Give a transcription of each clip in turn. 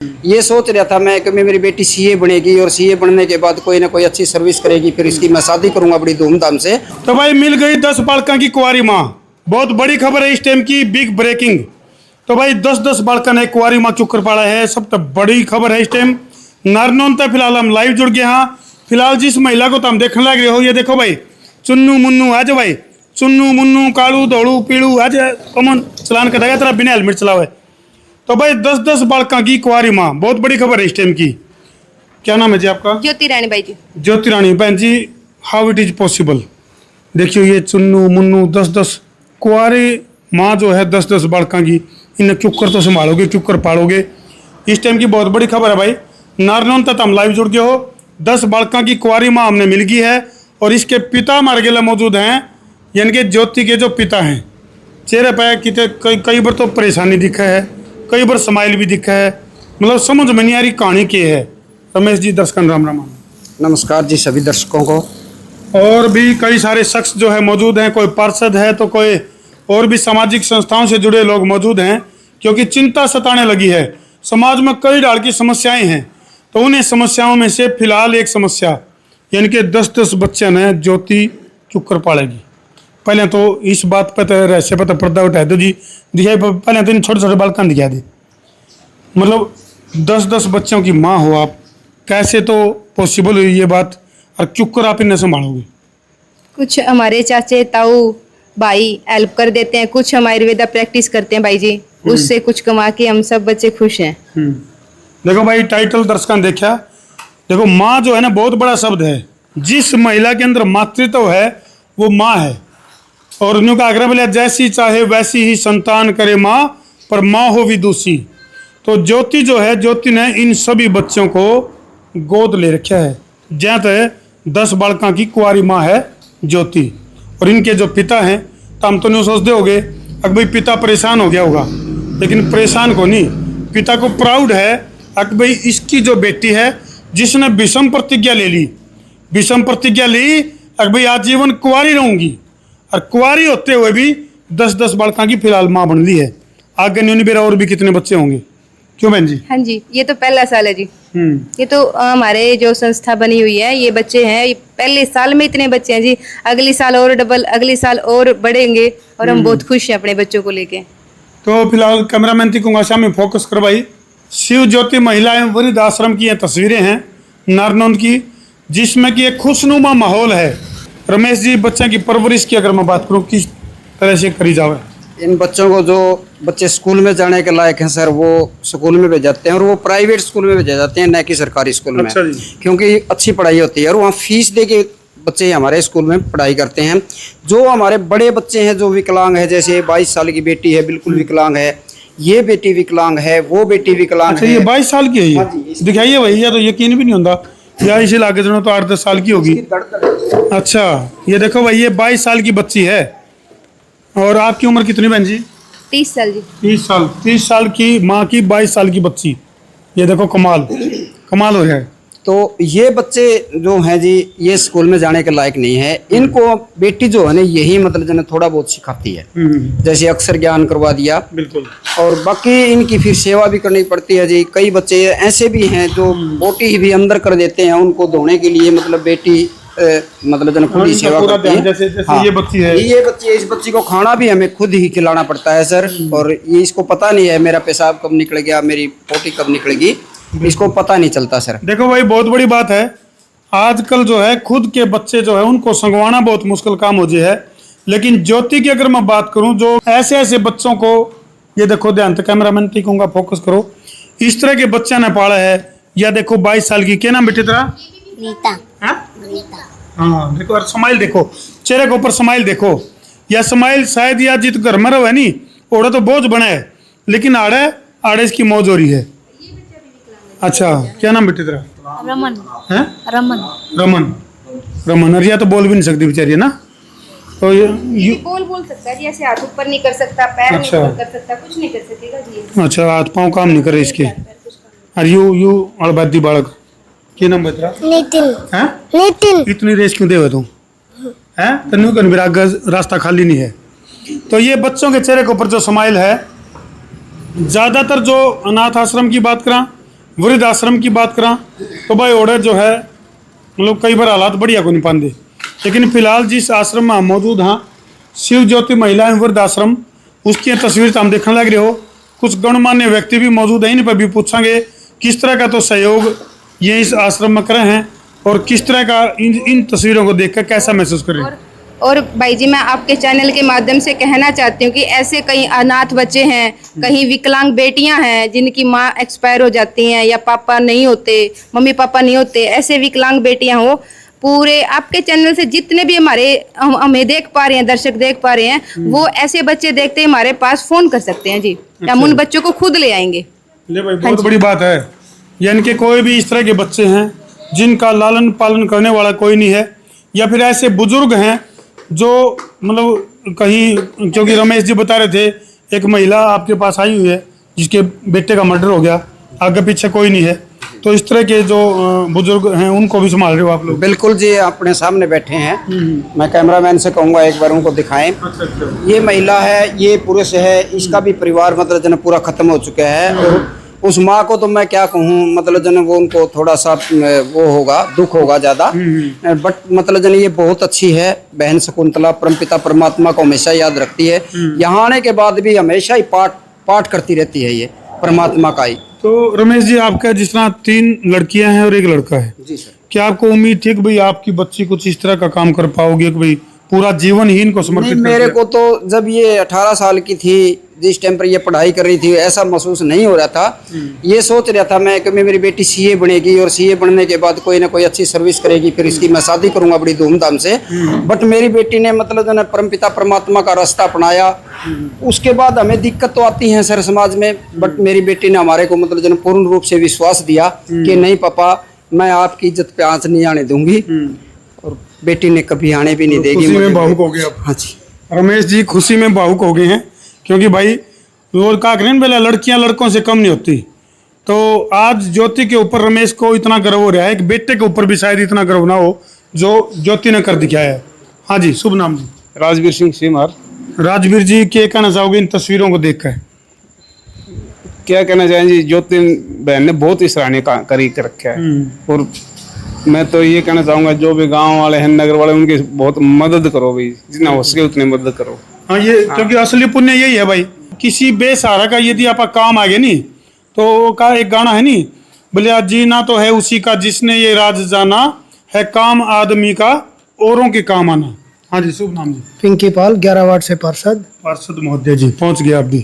ये सोच रहा था मैं कि मेरी बेटी सीए बनेगी और सीए बनने के बाद कोई ना कोई अच्छी सर्विस करेगी, फिर इसकी मैं शादी करूंगा बड़ी धूमधाम से। तो भाई मिल गई 10 बालका की कुंवारी माँ। बहुत बड़ी खबर है इस टाइम की, बिग ब्रेकिंग। तो भाई 10-10 बालका ने कुंवारी माँ चुकर पाड़ा है, सब तो बड़ी खबर है इस टाइम। नारनौन तक फिलहाल हम लाइव जुड़ गए। हाँ फिलहाल जिस महिला को तो हम देखने लग रहे हो, ये देखो भाई चुन्नू मुन्नू आज भाई, चुन्नू मुन्नू कालू दौड़ू पीड़ू आज कमन चलान कटाया तेरा बिना हेलमेट चलावे। तो भाई 10-10 बालका की कुंवारी माँ, बहुत बड़ी खबर है इस टाइम की। क्या नाम है जी आपका? ज्योति रानी बाई जी। ज्योति रानी बहन जी, हाउ इट इज पॉसिबल? देखियो ये चुन्नू मुन्नू 10-10 कुंवारी माँ जो है 10-10 बालका की, इन्हें क्यों कर तो संभालोगे, क्यों कर पालोगे? इस टाइम की बहुत बड़ी खबर है भाई। नारनौन तक हम लाइव जुड़ गए हो। 10 बालका की कुंवारी माँ हमने मिल गई है और इसके पिता हमारे गेला मौजूद हैं, यानी कि ज्योति के जो पिता हैं। चेहरे पे कितने कई बार तो परेशानी दिखा है, कई बार स्माइल भी दिखा है, मतलब समझ में नहीं आ रही कहानी क्या है। रमेश जी दर्शकों राम राम। नमस्कार जी सभी दर्शकों को। और भी कई सारे शख्स जो है मौजूद हैं, कोई पार्षद है तो कोई और भी सामाजिक संस्थाओं से जुड़े लोग मौजूद हैं, क्योंकि चिंता सताने लगी है। समाज में कई ढाल की समस्याएं हैं, तो उन्हीं समस्याओं में से फिलहाल एक समस्या, यानी कि 10-10 बच्चे ने ज्योति चुप कर पालेगी। पहले तो इस बात पर तो रहस्य पर तो पर्दा उठा दो जी, दिखाई पहले तो इन छोटे छोटे बालकान दिखा दे। मतलब 10-10 बच्चों की माँ हो आप, कैसे तो पॉसिबल हुई ये बात, और चुप कर आप इन्हें संभालोगे? कुछ हमारे चाचे ताऊ भाई हेल्प कर देते हैं, कुछ हम आयुर्वेदा प्रैक्टिस करते हैं भाई जी, उससे कुछ कमा के हम सब बच्चे खुश हैं। देखो भाई टाइटल दर्शकों ने देखा, देखो माँ जो है ना बहुत बड़ा शब्द है। जिस महिला के अंदर मातृत्व है वो माँ है, और उनका आग्रह बोला जैसी चाहे वैसी ही संतान करे माँ, पर माँ हो विदुषी। तो ज्योति जो है, ज्योति ने इन सभी बच्चों को गोद ले रखा है। जहाँ तक 10 बालका की कुंवारी माँ है ज्योति, और इनके जो पिता हैं, तो हम तो नहीं सोचते होगे अगर भाई पिता परेशान हो गया होगा, लेकिन परेशान को नहीं, पिता को प्राउड है अगर भाई इसकी जो बेटी है जिसने विषम प्रतिज्ञा ले ली, विषम प्रतिज्ञा ली अगर भाई आजीवन कुंवारी रहूंगी, और कुंवारी होते हुए भी 10-10 बालका की फिलहाल माँ बन ली है। आगे न्यूनी बेरा और भी कितने बच्चे होंगे, क्यों बहन जी? हाँ जी, ये तो पहला साल है जी। ये तो हमारे जो संस्था बनी हुई है, ये बच्चे हैं, ये पहले साल में इतने बच्चे हैं जी। अगले साल और डबल, अगले साल और बढ़ेंगे, और हम बहुत खुश हैं अपने बच्चों को लेके। तो फिलहाल कैमरामैन थी कुंगा में फोकस करवाई। शिव ज्योति महिला एवं वृद्ध आश्रम की ये तस्वीरें हैं नारनौंद की, जिसमें कि एक खुशनुमा माहौल है। रमेश जी बच्चे की परवरिश की अगर मैं बात करूँ, किस तरह से करी जावे? इन बच्चों को जो बच्चे स्कूल में जाने के लायक हैं सर, वो स्कूल में भेज जाते हैं, और वो प्राइवेट स्कूल में भेजे जाते हैं, न कि सरकारी स्कूल में। अच्छा जी। क्योंकि अच्छी पढ़ाई होती है और वहाँ फीस दे के बच्चे हमारे स्कूल में पढ़ाई करते हैं। जो हमारे बड़े बच्चे हैं जो विकलांग है, जैसे 22 साल की बेटी है बिल्कुल विकलांग है, ये बेटी विकलांग है, वो बेटी विकलांग अच्छा, है। ये 22 साल की है हाँ जी, ये? दिखाइए भाई, ये तो यकीन भी नहीं होता, या इसे लागे चलो तो 8-10 साल की होगी। अच्छा ये देखो भाई, ये 22 साल की बच्ची है। और आपकी उम्र कितनी बहन जी? 30 साल जी। 30 साल। 30 साल की माँ की 22 साल की बच्ची, ये देखो कमाल, कमाल हो जाए। तो ये बच्चे जो हैं जी, ये स्कूल में जाने के लायक नहीं है। इनको बेटी जो है ना, यही मतलब जो है थोड़ा बहुत सिखाती है, जैसे अक्षर ज्ञान करवा दिया, बिल्कुल। और बाकी इनकी फिर सेवा भी करनी पड़ती है जी। कई बच्चे ऐसे भी हैं जो बोटी भी अंदर कर देते हैं, उनको धोने के लिए मतलब बेटी मतलब जो खुद ही सेवा करती है। जैसे हाँ, ये बच्ची है, ये बच्ची है, इस बच्ची को खाना भी हमें खुद ही खिलाना पड़ता है सर। और ये इसको पता नहीं है मेरा पेशाब कब निकल गया, मेरी पोटी कब निकलेगी, इसको पता नहीं चलता सर। देखो भाई बहुत बड़ी बात है। आजकल जो है खुद के बच्चे जो है उनको संगवाना बहुत मुश्किल काम हो जाए है। लेकिन ज्योति की अगर मैं बात करूं, जो ऐसे ऐसे बच्चों को, ये देखो ध्यान से कैमरामैन ठीक होगा, फोकस करो, इस तरह के बच्चे ने पाला है। या देखो 22 साल की, क्या नाम बेटे तेरा? नीता। हाँ देखो, और स्माइल देखो, चेहरे के ऊपर स्माइल देखो। या स्माइल शायद या जित घर में रहो है नहीं, ओढ़ा तो बोझ बना है, लेकिन आड़े आड़े इसकी मौज हो रही है। अच्छा क्या नाम बेटे तेरा? रमन। है रमन। रमन। रमन, और या तो बोल भी नहीं सकती बेचारी है ना, तो ये बोल सकता है, ऐसे हाथ ऊपर नहीं कर सकता, पैर अच्छा। नहीं ऊपर कर सकता, कुछ नहीं कर सकेगा जी। अच्छा हाथ पाँव काम नहीं करे इसके। और यू अड़बादी बालक, क्या नाम है तेरा? नितिन। हैं? नितिन। इतनी रेस क्यों दे तू? हैं? तन्नू का मेरा रास्ता खाली नहीं है। तो ये बच्चों के चेहरे के ऊपर जो स्माइल है, ज़्यादातर जो अनाथ आश्रम की बात करा, वृद्ध आश्रम की बात करा तो भाई ओडे जो है मतलब कई बार हालात बढ़िया को नहीं पाते, लेकिन फिलहाल जिस आश्रम में हम मौजूद हाँ शिव ज्योति महिला एवं वृद्ध आश्रम, उसकी तस्वीर तो हम देखने लग रहे हो। कुछ गणमान्य व्यक्ति भी मौजूद हैं, इन पर भी पूछेंगे किस तरह का तो सहयोग ये इस आश्रम में करे हैं और किस तरह का इन तस्वीरों को देखकर कैसा महसूस कर रहे हैं। और भाई जी मैं आपके चैनल के माध्यम से कहना चाहती हूँ कि ऐसे कई अनाथ बच्चे हैं, कहीं विकलांग बेटियां हैं जिनकी माँ एक्सपायर हो जाती हैं या पापा नहीं होते, मम्मी पापा नहीं होते, ऐसे विकलांग बेटियां हो, पूरे आपके चैनल से जितने भी हमें देख पा रहे हैं, दर्शक देख पा रहे हैं, वो ऐसे बच्चे देखते ही हमारे पास फोन कर सकते हैं जी। हम उन बच्चों को खुद ले आएंगे। ले भाई बहुत बड़ी बात है, यानी कि कोई भी इस तरह के बच्चे हैं जिनका लालन पालन करने वाला कोई नहीं है, या फिर ऐसे बुजुर्ग हैं जो मतलब कहीं, क्योंकि रमेश जी बता रहे थे एक महिला आपके पास आई हुई है जिसके बेटे का मर्डर हो गया, आगे पीछे कोई नहीं है, तो इस तरह के जो बुजुर्ग हैं उनको भी संभाल रहे हो आप लोग। बिल्कुल जी, अपने सामने बैठे हैं। मैं कैमरामैन से कहूँगा एक बार उनको दिखाएं। ये महिला है, ये पुरुष है, इसका भी परिवार मतलब जन पूरा खत्म हो चुका है। और उस माँ को तो मैं क्या कहूँ, मतलब जन वो उनको थोड़ा सा वो होगा, दुख होगा ज़्यादा, बट मतलब जन ये बहुत अच्छी है बहन शकुंतला, परमपिता परमात्मा को हमेशा याद रखती है। यहाँ आने के बाद भी हमेशा ही पाठ करती रहती है ये परमात्मा का ही। तो रमेश जी, आपका जिस तरह 3 लड़कियां हैं और 1 लड़का है जी सर, क्या आपको उम्मीद थी कि भाई आपकी बच्ची कुछ इस तरह का काम कर पाओगे कि भाई पूरा जीवन ही इनको समर्पित कर मेरे को तो जब ये 18 साल की थी, जिस टाइम पर ये पढ़ाई कर रही थी, ऐसा महसूस नहीं हो रहा था। ये सोच रहा था मैं कि मेरी बेटी सीए बनेगी और सीए बनने के बाद कोई ना कोई अच्छी सर्विस करेगी, फिर इसकी मैं शादी करूंगा बड़ी धूमधाम से। बट मेरी बेटी ने मतलब जो है परमपिता परमात्मा का रास्ता अपनाया। उसके बाद हमें दिक्कत तो आती है सर समाज में, बट मेरी बेटी ने हमारे को मतलब जो पूर्ण रूप से विश्वास दिया कि नहीं पापा, मैं आपकी इज्जत पे आंच नहीं आने दूंगी, और बेटी ने कभी आने भी नहीं देगी। खुशी में भावुक हो गए आप। हाँ जी, रमेश जी खुशी में भावुक हो गए हैं, क्योंकि भाई वो का करें पहले लड़कियां लड़कों से कम नहीं होती। तो आज ज्योति के ऊपर रमेश को इतना गर्व हो रहा है कि बेटे के ऊपर भी शायद इतना गर्व ना हो जो ज्योति ने कर दिखाया है। हाँ जी, शुभ नाम जी? राजवीर सिंह सीमार। राजवीर जी, क्या कहना चाहोगे इन तस्वीरों को देखकर? क्या कहना चाहेंगे, ज्योति बहन ने बहुत ही सराहनीय करी कर रखा है। और मैं तो ये कहना चाहूँगा जो भी गांव वाले हैं, नगर वाले, उनकी बहुत मदद करो भाई, जितना हो सके उतनी मदद करो। हाँ, ये क्योंकि असली पुण्य यही है भाई, किसी बेसहारा का यदि आप काम आगे नहीं तो का एक गाना है नहीं, बोले जीना तो है उसी का जिसने ये राज जाना, है काम आदमी का औरों के काम आना। हाँ जी, शुभ नाम जी? पिंकी पाल, 11 वार्ड से पार्षद महोदय जी पहुंच गए आप भी।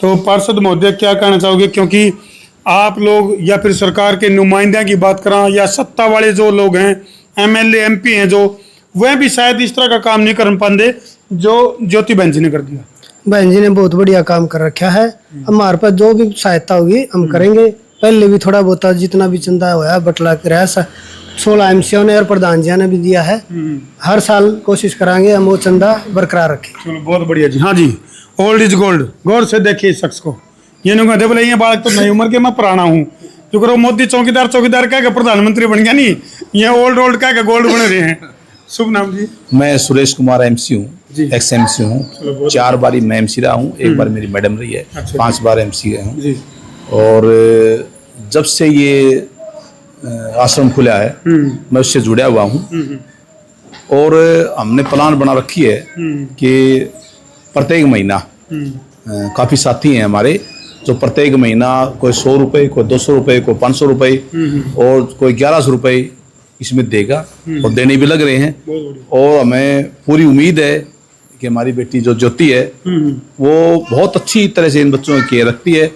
तो पार्षद महोदय क्या कहना चाहोगे, क्योंकि आप लोग या फिर सरकार के नुमाइंदे की बात करें या सत्ता वाले जो लोग हैं, एमएलए एमपी हैं, जो वह भी शायद इस तरह का काम नहीं कर पाते जो ज्योति बहन जी ने कर दिया। बहन जी ने बहुत बढ़िया काम कर रखा है। हमारे पास जो भी सहायता होगी हम करेंगे। पहले भी थोड़ा बहुत जितना भी चंदा हुआ बटला के रहा, 16 एमसीओ ने और प्रधान जी ने भी दिया है। हर साल कोशिश कराएंगे हम वो चंदा बरकरार रखें। चलो बहुत बढ़िया जी। हाँ जी, ओल्ड इज गोल्ड। गौर से देखिए इस शख्स को, ये नहीं कहते बोले ये बालक तो नई उम्र के मैं पुराना हूँ, जो करो मोदी चौकीदार कह के प्रधानमंत्री बन गया, नहीं ये ओल्ड कह के गोल्ड बने रहे हैं। शुभ नाम जी? मैं सुरेश कुमार एमसी हूँ, एक्स एमसी हूँ। 4 बारी मैं एमसी रहा हूँ, 1 बार मेरी मैडम रही है। अच्छा, 5 बार एमसी गए हूँ। और जब से ये आश्रम खुला है मैं उससे जुड़ा हुआ हूँ। और हमने प्लान बना रखी है कि प्रत्येक महीना, काफ़ी साथी हैं हमारे जो प्रत्येक महीना कोई 100 रुपये, कोई 200 रुपये, कोई 500 रुपये और कोई 1100 रुपये इसमें देगा, और देने भी लग रहे हैं। और हमें पूरी उम्मीद है कि हमारी बेटी जो ज्योति है वो बहुत अच्छी तरह से इन बच्चों की केयर रखती है।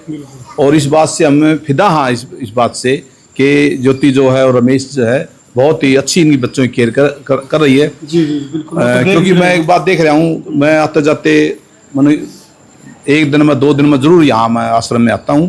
और इस बात से हमें फिदा हाँ इस बात से कि ज्योति जो है और रमेश जो है बहुत ही अच्छी इनकी बच्चों की केयर कर रही है। जी जी बिल्कुल। क्योंकि मैं एक बात देख रहा हूँ, मैं आते जाते मैंने 1 दिन में 2 दिन में जरूर यहाँ मैं आश्रम में आता हूँ,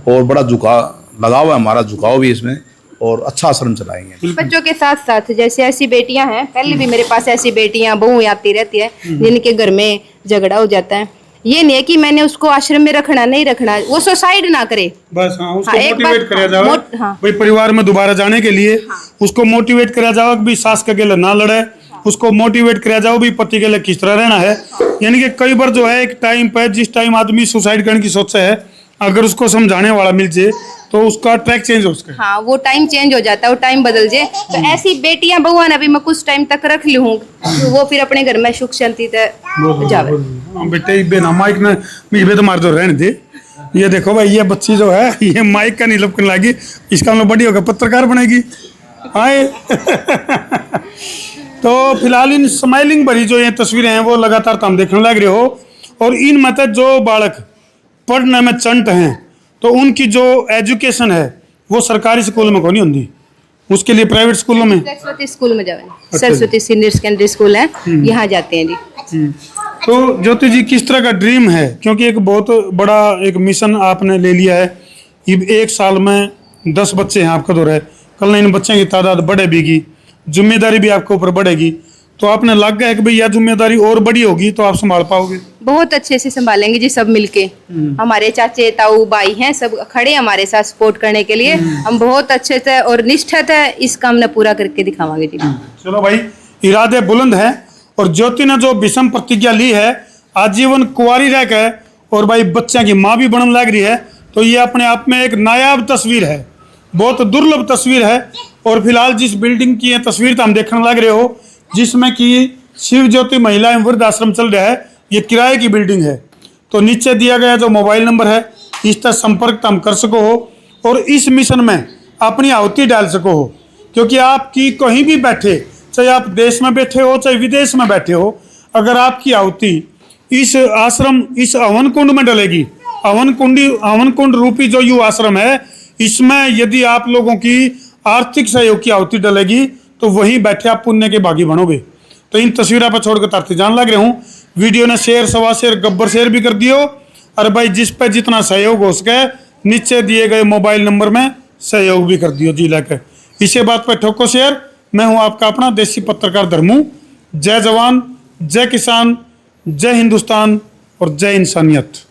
और बड़ा लगाव है हमारा, झुकाव भी इसमें, और अच्छा आश्रम चलाएंगे। बच्चों के साथ साथ जैसे ऐसी बेटियां हैं, पहले भी मेरे पास ऐसी बेटियां बहू आती रहती है जिनके घर में झगड़ा हो जाता है। ये नहीं है कि मैंने उसको आश्रम में रखना, नहीं रखना, वो सुसाइड ना करे बस। हाँ, उसको एक मोटिवेट करा जाए भाई परिवार में दोबारा जाने के लिए। उसको मोटिवेट करा जाओ कि भी सास के लिए ना लड़े, उसको मोटिवेट करा जाओ भी पति के लिए किस तरह रहना है। यानी कि कई बार जो है एक टाइम पर जिस टाइम आदमी सुसाइड करने की सोचता है अगर उसको समझाने वाला मिल जाए तो उसका ट्रैक चेंज हो सके। हाँ, वो टाइम चेंज हो जाता है, वो टाइम बदल जाए। तो ऐसी बेटियां बहुआ ना भी मैं कुछ टाइम तक रख लूँ, तो वो फिर अपने घर में सुख शांति से जावे। बेटे बिना माइक ने इबे तो मार दो रहने दे। ये देखो भाई, ये बच्ची जो है ये माइक का नहीं लपकने लगी, इसका मतलब बड़ी होकर पत्रकार बनेगी। हाय तो फिलहाल इन स्माइलिंग भरी जो ये तस्वीरें हैं वो लगातार तुम देखने लग रहे हो। और इन मतलब जो बालक पढ़ने में चंट हैं तो उनकी जो एजुकेशन है वो सरकारी स्कूल में को नहीं होती, उसके लिए प्राइवेट स्कूलों में, सरस्वती स्कूल में जावे। सरस्वती सीनियर सेकेंडरी स्कूल है, यहाँ जाते हैं जी। तो ज्योति जी किस तरह का ड्रीम है, क्योंकि एक बहुत बड़ा एक मिशन आपने ले लिया है। ये 1 साल में 10 बच्चे हैं आपका दौर है, कल इन बच्चों की तादाद बढ़ेगी, जिम्मेदारी भी आपके ऊपर बढ़ेगी, तो आपने लग गया है कि भाई यह जिम्मेदारी और बड़ी होगी तो आप संभाल पाओगे? बहुत अच्छे से संभालेंगे जी, सब मिलके। हमारे चाचे ताऊ भाई हैं, सब खड़े हमारे साथ सपोर्ट करने के लिए। हम बहुत अच्छे से और निष्ठा से इस काम ने पूरा करके दिखावांगे जी। चलो भाई, इरादे बुलंद हैं और ज्योति ने जो विषम प्रतिज्ञा ली है आजीवन कुंवारी रह गए और भाई बच्चे की माँ भी बनने लग रही है, तो ये अपने आप में एक नायाब तस्वीर है, बहुत दुर्लभ तस्वीर है। और फिलहाल जिस बिल्डिंग की ये तस्वीर तो हम देखने लग रहे हो, जिसमें कि शिव ज्योति महिला एवं वृद्ध आश्रम चल रहा है, ये किराए की बिल्डिंग है। तो नीचे दिया गया जो मोबाइल नंबर है इस तक संपर्क तुम कर सको हो और इस मिशन में अपनी आहुति डाल सको हो, क्योंकि आपकी कहीं भी बैठे, चाहे आप देश में बैठे हो चाहे विदेश में बैठे हो, अगर आपकी आहुति इस आश्रम इस हवन कुंड में डलेगी, हवन कुंड रूपी जो यू आश्रम है, इसमें यदि आप लोगों की आर्थिक सहयोग की आहुति डलेगी तो वहीं बैठे आप पुण्य के भागी बनोगे। तो इन तस्वीरों पर छोड़कर तारती जान लग रहे हूँ। वीडियो ने शेयर, सवा शेयर, गब्बर शेयर भी कर दियो। और भाई जिस पे जितना सहयोग हो सके नीचे दिए गए मोबाइल नंबर में सहयोग भी कर दियो जी लेकर। इसी बात पर ठोको शेयर। मैं हूँ आपका अपना देसी पत्रकार धर्मू। जय जवान, जय किसान, जय हिंदुस्तान और जय इंसानियत।